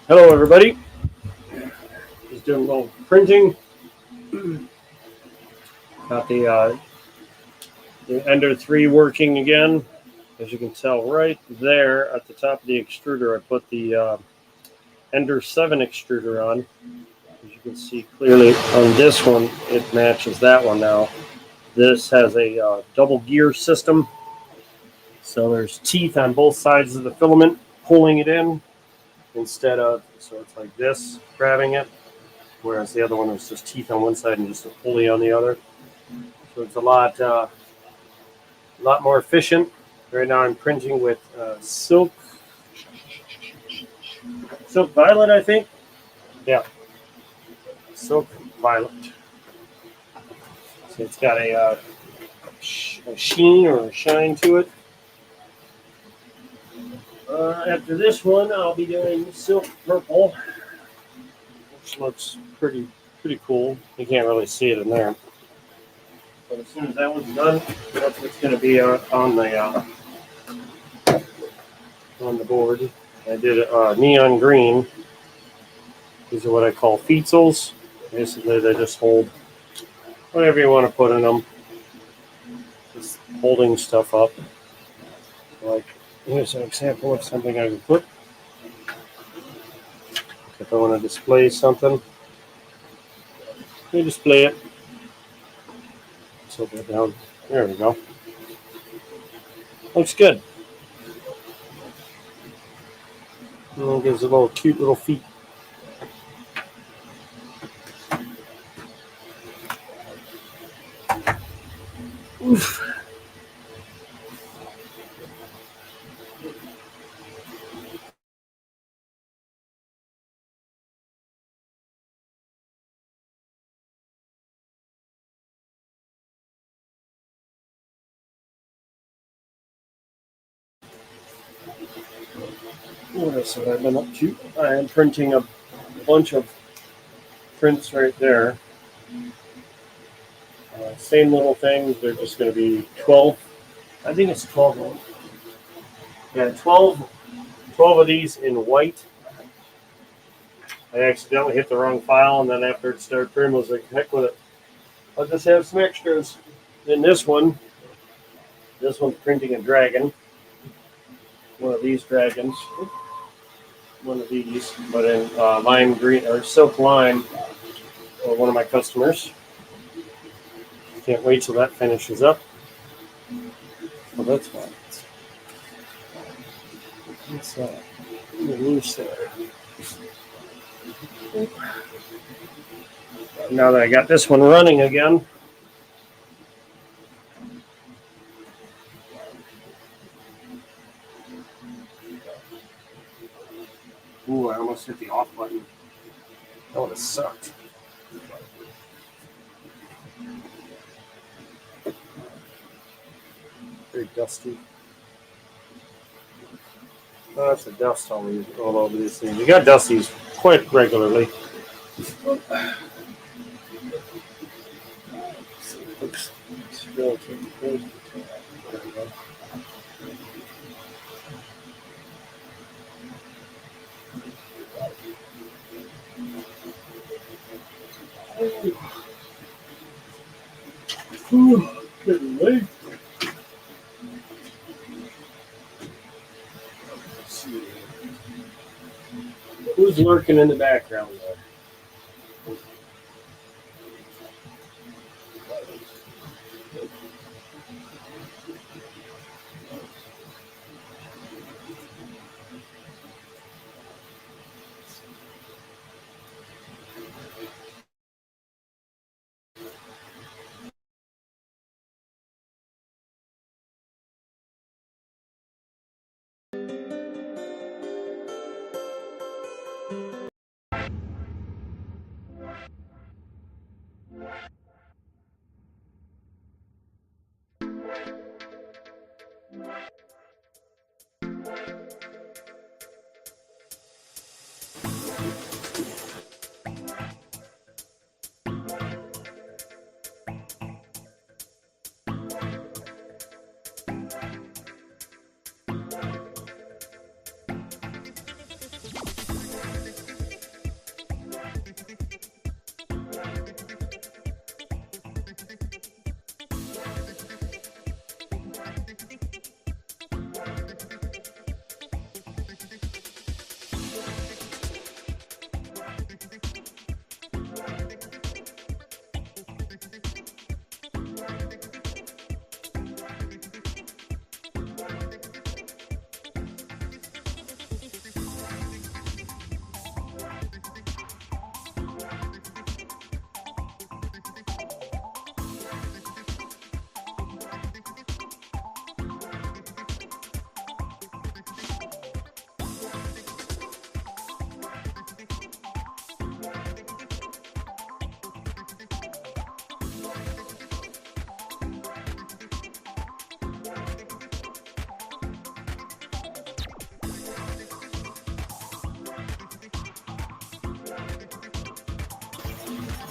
Hello, everybody. Just doing a little printing. Got the Ender 3 working again. As you can tell right there at the top of the extruder, I put the Ender 7 extruder on. As you can see clearly on this one, it matches that one now. This has a double gear system. So there's teeth on both sides of the filament pulling it in instead of, so it's like this, grabbing it. Whereas the other one was just teeth on one side and just a pulley on the other. So it's a lot more efficient. Right now I'm printing with Silk Violet, I think. Yeah, Silk Violet. So it's got a sheen or a shine to it. After this one, I'll be doing Silk Purple, which looks pretty cool. You can't really see it in there. But as soon as that one's done, that's what's going to be on the board. I did neon green. These are what I call fetzels. Basically, they just hold whatever you want to put in them. Just holding stuff up. Like, here's an example of something I can put. If I want to display something, you display it. Let's open it down. There we go. Looks good. And it gives a little cute little feet. Oof. What else have I been up to? I am printing a bunch of prints right there. Same little things. They're just going to be 12. I think it's 12 of them. Yeah, 12 of these in white. I accidentally hit the wrong file, and then after it started printing, I was like, heck with it. I'll just have some extras. In this one's printing a dragon. One of these dragons. One of these, but in lime green or silk lime, one of my customers. Can't wait till that finishes up. Well, that's fine. What's that? Loose there. Now that I got this one running again, ooh, I almost hit the off button. That would have sucked. Very dusty. Oh, that's the dust all over these things. You got dusties quite regularly. Oops. Ooh, getting late. Who's lurking in the background there?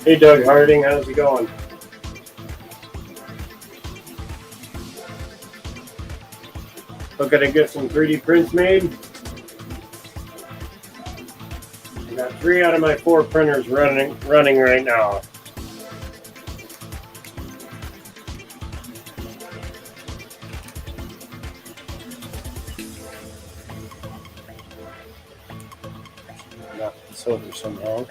Hey Doug Harding, how's it going? Looking to get some 3D prints made. I got 3 out of my 4 printers running right now. Knock this over somehow.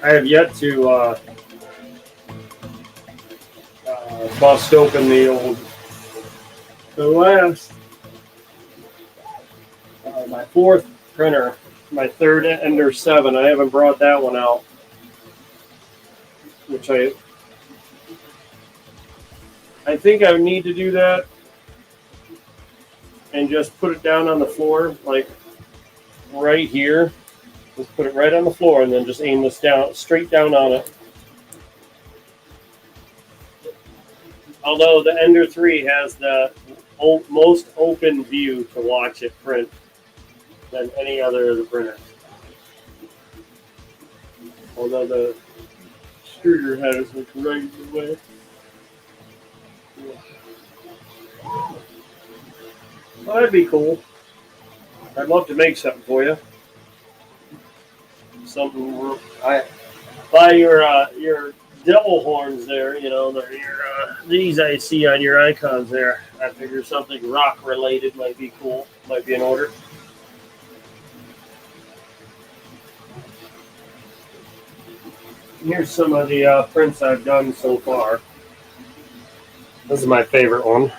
I have yet to bust open the last, my 4th printer, my 3rd Ender 7. I haven't brought that one out, which I think I would need to do that and just put it down on the floor, like right here. Just put it right on the floor and then just aim this down, straight down on it. Although the Ender 3 has the most open view to watch it print than any other of the printers. Although the extruder head is like right in the way. Well, that'd be cool. I'd love to make something for you. Something I buy your devil horns there. You know, these I see on your icons there. I figure something rock related might be cool. Might be in order. Here's some of the prints I've done so far. This is my favorite one.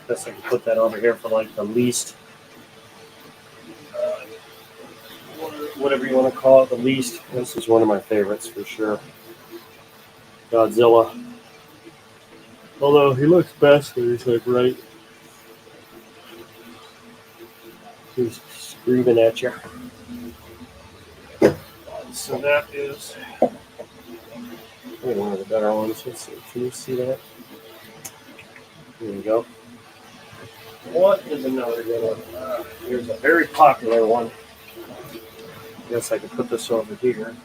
Guess I can put that over here for like the least, whatever you want to call it, the least. This is one of my favorites for sure. Godzilla. Although he looks best when he's like right. He's screaming at you. So that is one of the better ones. Let's see. Can you see that? There we go. What is another good one? Here's a very popular one. Guess I can put this over here.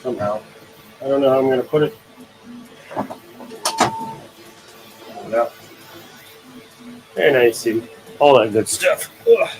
Somehow. I don't know how I'm going to put it. Yeah. And I see all that good stuff. Ugh.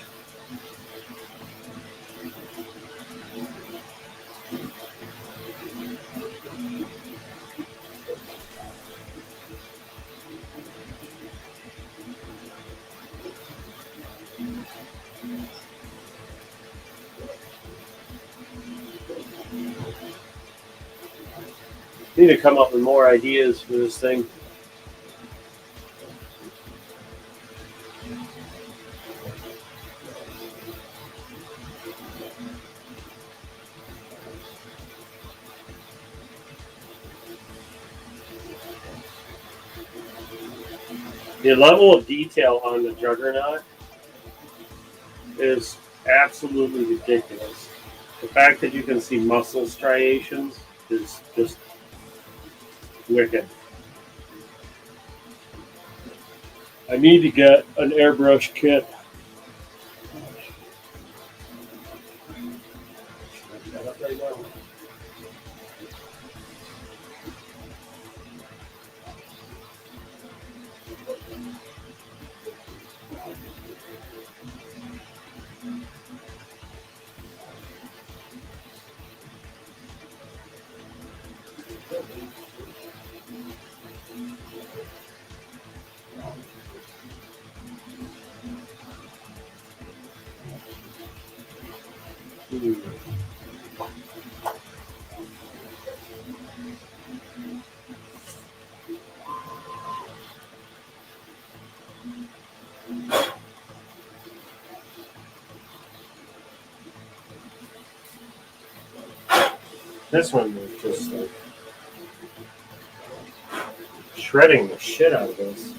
Need to come up with more ideas for this thing. The level of detail on the Juggernaut is absolutely ridiculous. The fact that you can see muscle striations is just wicked. I need to get an airbrush kit. This one was just like shredding the shit out of this.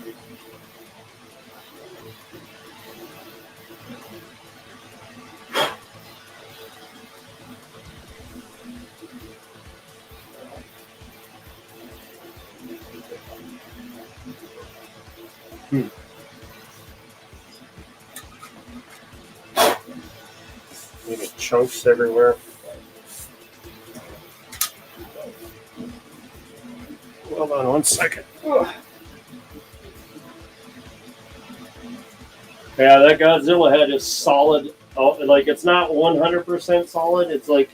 You get chunks everywhere. Hold on 1 second. Yeah, that Godzilla head is solid. Oh, like it's not 100% solid. It's like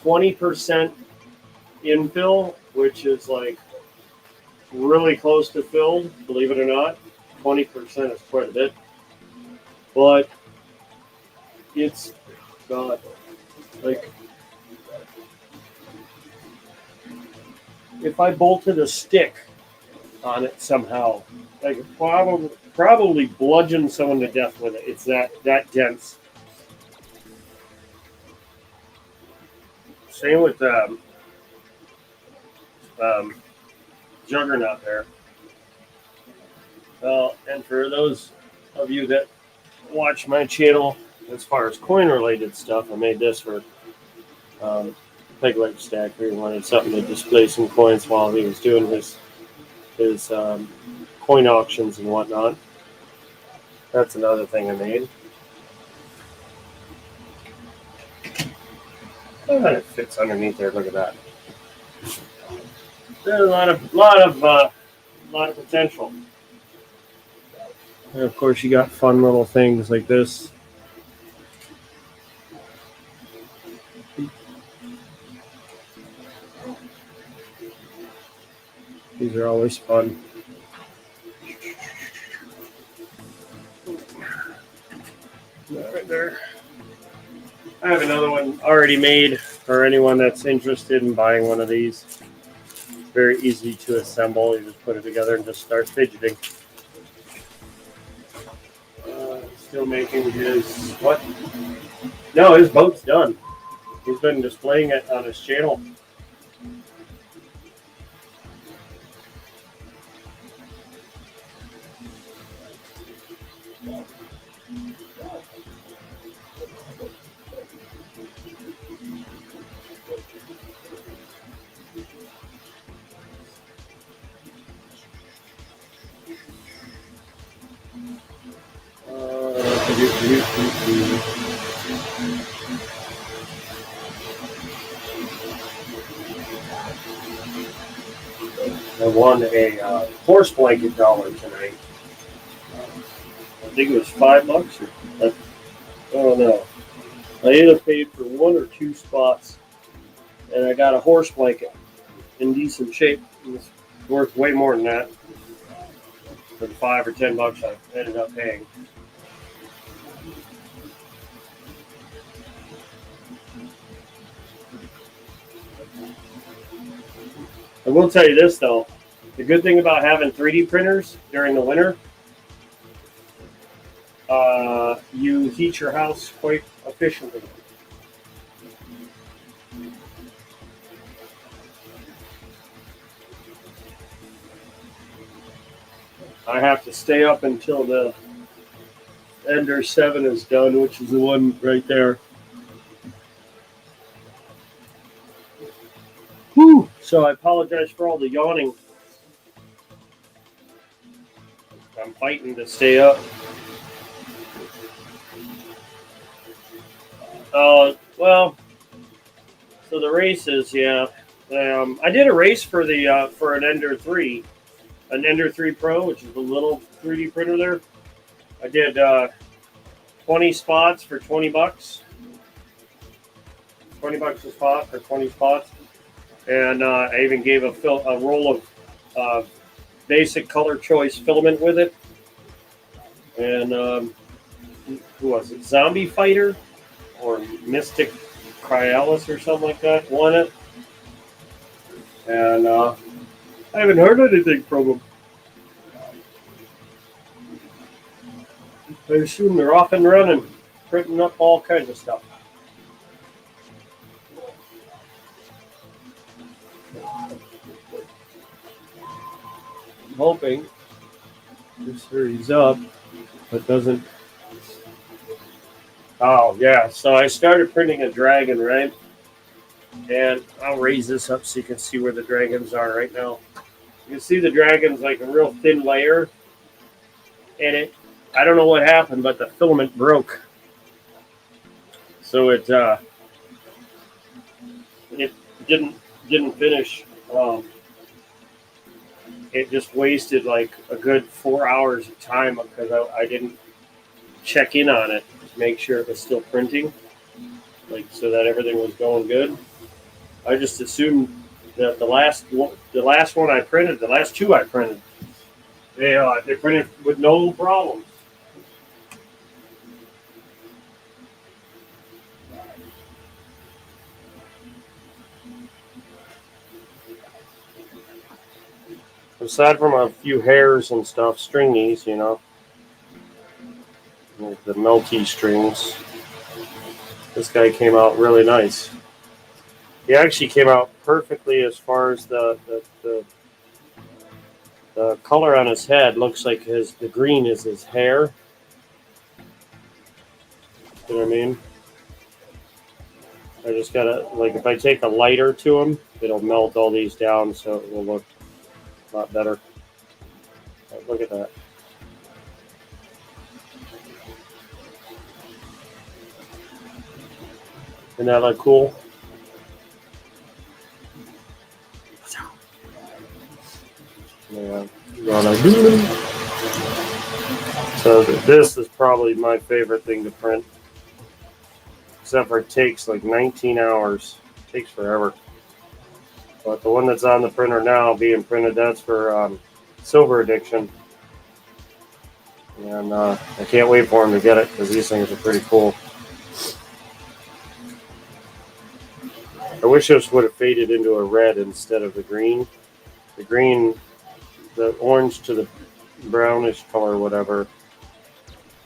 20% infill, which is like really close to filled. Believe it or not, 20% is quite a bit. But it's got like if I bolted a stick on it somehow, I could probably bludgeon someone to death with it. It's that dense. Same with Juggernaut there. Well, and for those of you that watch my channel, as far as coin related stuff, I made this for Peg Leg Stacker. He wanted something to display some coins while he was doing his coin auctions and whatnot. That's another thing I made. And it fits underneath there. Look at that. There's a lot of potential. And of course, you got fun little things like this. These are always fun. Right there. I have another one already made for anyone that's interested in buying one of these. Very easy to assemble. You just put it together and just start fidgeting. Still making his what? No, his boat's done. He's been displaying it on his channel. I won a horse blanket dollar tonight. I think it was $5 or I don't know. I either paid for 1 or 2 spots, and I got a horse blanket in decent shape. It was worth way more than that for the $5 or $10 I ended up paying. I will tell you this though, the good thing about having 3D printers during the winter, you heat your house quite efficiently. I have to stay up until the Ender 7 is done, which is the one right there. Whew. So I apologize for all the yawning. I'm fighting to stay up. Well, so the races, yeah. I did a race for an Ender 3, an Ender 3 Pro, which is the little 3D printer there. I did 20 spots for $20. $20 a spot for 20 spots. And I even gave a roll of basic color choice filament with it. And who was it? Zombie Fighter or Mystic Cryalis or something like that won it. And I haven't heard anything from them. I assume they're off and running, printing up all kinds of stuff. I'm hoping this hurries up, but doesn't. Oh, yeah. So I started printing a dragon, right? And I'll raise this up so you can see where the dragons are right now. You can see the dragon's like a real thin layer. and I don't know what happened, but the filament broke. So it didn't finish. It just wasted like a good 4 hours of time because I didn't check in on it to make sure it was still printing, like so that everything was going good. I just assumed that the last one I printed, the last two I printed, they printed with no problems. Aside from a few hairs and stuff, stringies, like the melty strings, this guy came out really nice. He actually came out perfectly as far as the color on his head looks like the green is his hair. You know what I mean? I just gotta, like, if I take a lighter to him, it'll melt all these down, so it will look a lot better. Look at that. Isn't that look cool? Yeah. So this is probably my favorite thing to print. Except for it takes like 19 hours. It takes forever. But the one that's on the printer now being printed, that's for Silver Addiction. And I can't wait for him to get it because these things are pretty cool. I wish this would have faded into a red instead of the green. The green, the orange to the brownish color, whatever,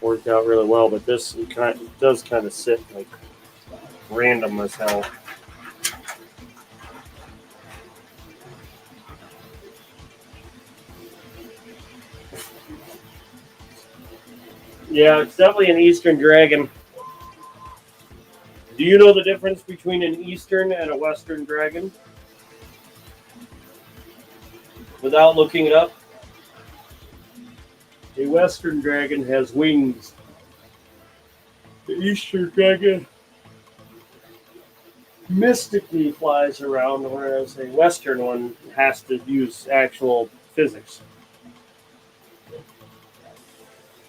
worked out really well. But this does kind of sit like random as hell. Yeah, it's definitely an Eastern Dragon. Do you know the difference between an Eastern and a Western Dragon? Without looking it up? A Western Dragon has wings. The Eastern Dragon mystically flies around, whereas a Western one has to use actual physics.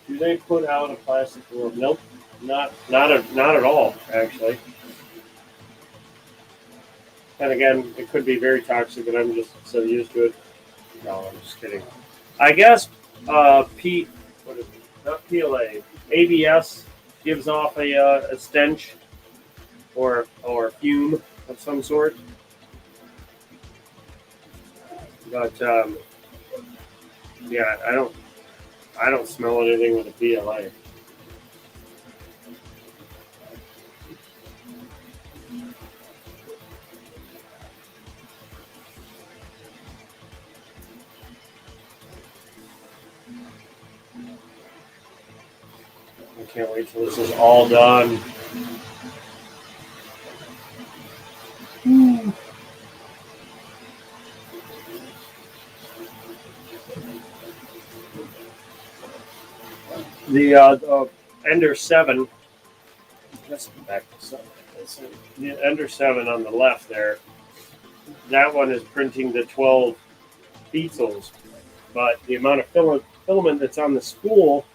Do they put out a plastic world? Nope, not at all. Actually, and again, it could be very toxic, but I'm just so used to it. No, I'm just kidding. I guess not PLA, ABS gives off a stench or fume of some sort. But yeah, I don't smell anything with a PLA. I can't wait till this is all done. The Ender 7, let's go back to something. The Ender 7 on the left there, that one is printing the 12 Beetles, but the amount of filament that's on the spool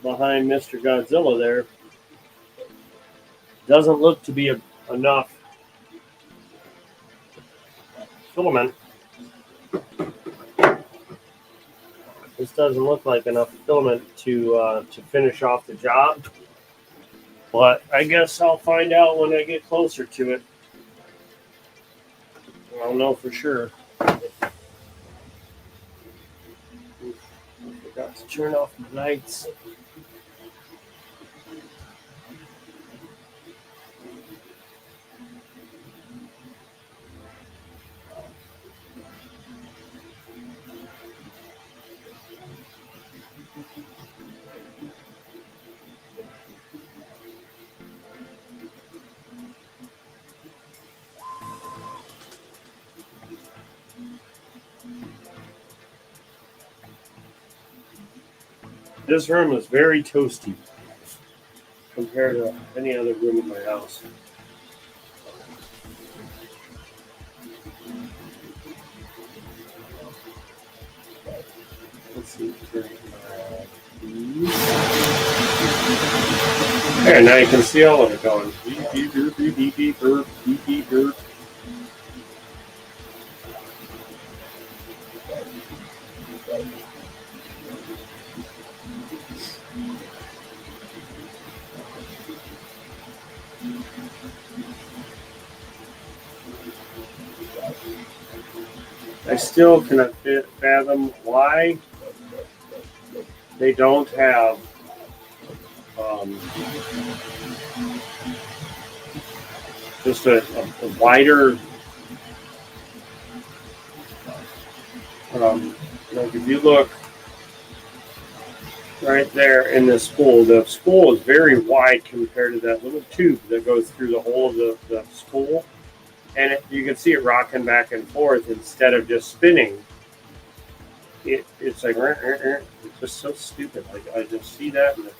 behind Mr. Godzilla there doesn't look to be enough filament. This doesn't look like enough filament to finish off the job. But I guess I'll find out when I get closer to it. I'll know for sure. I forgot to turn off my lights. This room is very toasty compared to any other room in my house. Let's see. There, now you can see all of it going. Beep, beep, beep, beep, beep, beep, beep, beep, beep, beep. I still cannot fathom why they don't have just a wider, like if you look right there in the spool is very wide compared to that little tube that goes through the whole of the spool. And you can see it rocking back and forth instead of just spinning. It's like, it's just so stupid. Like, I just see that, and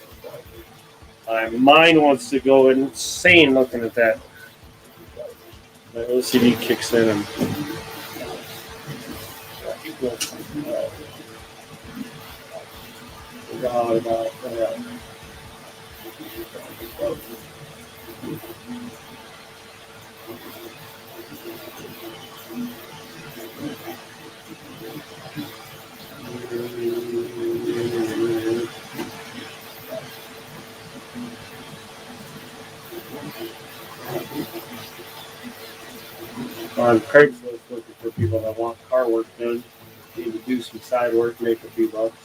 my mind wants to go insane looking at that. My OCD kicks in and forgot about that. On Craigslist, looking for people that want car work done, need to do some side work, make a few bucks.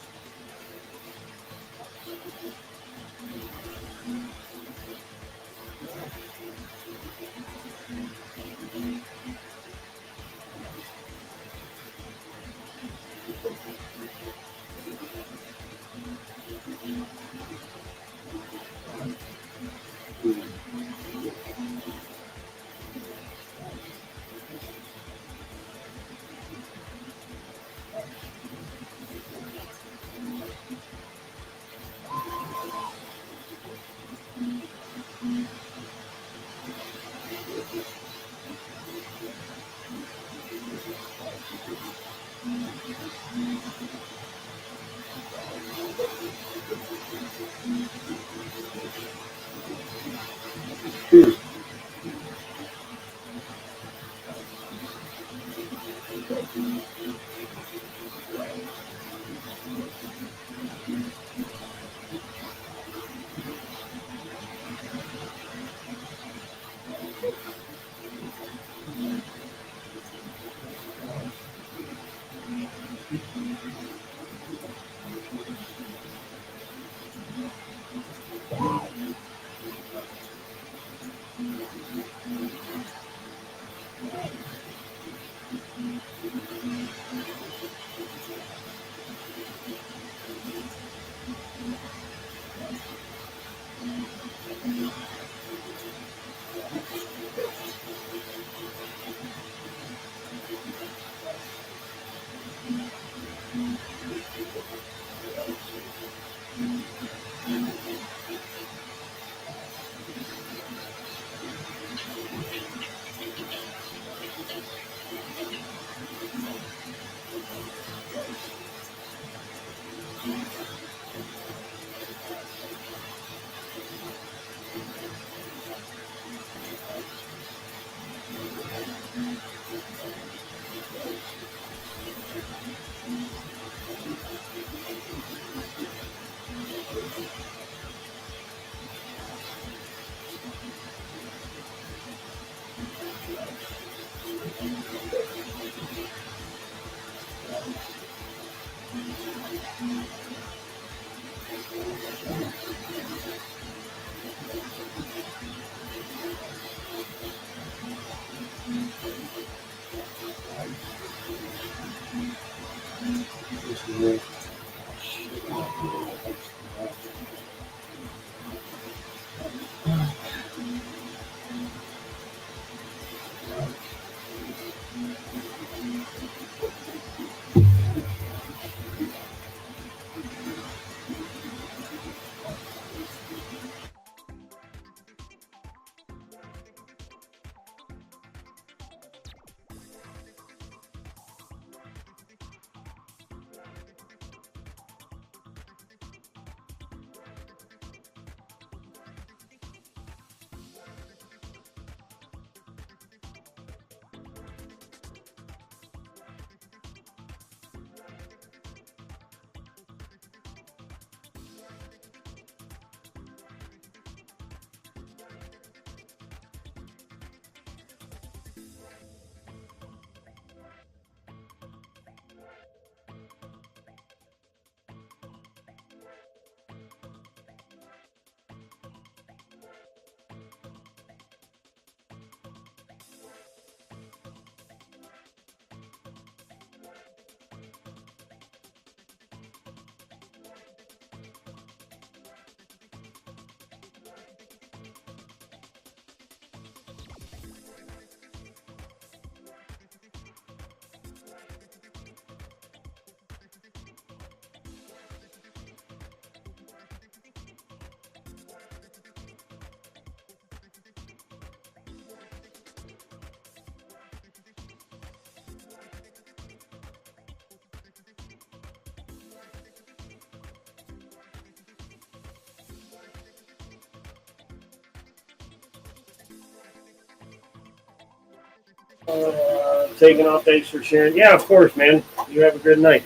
Taking off. Thanks for sharing. Yeah, of course, man. You have a good night.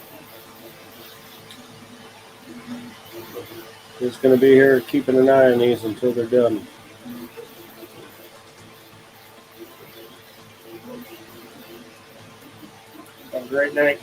Just going to be here keeping an eye on these until they're done. Have a great night.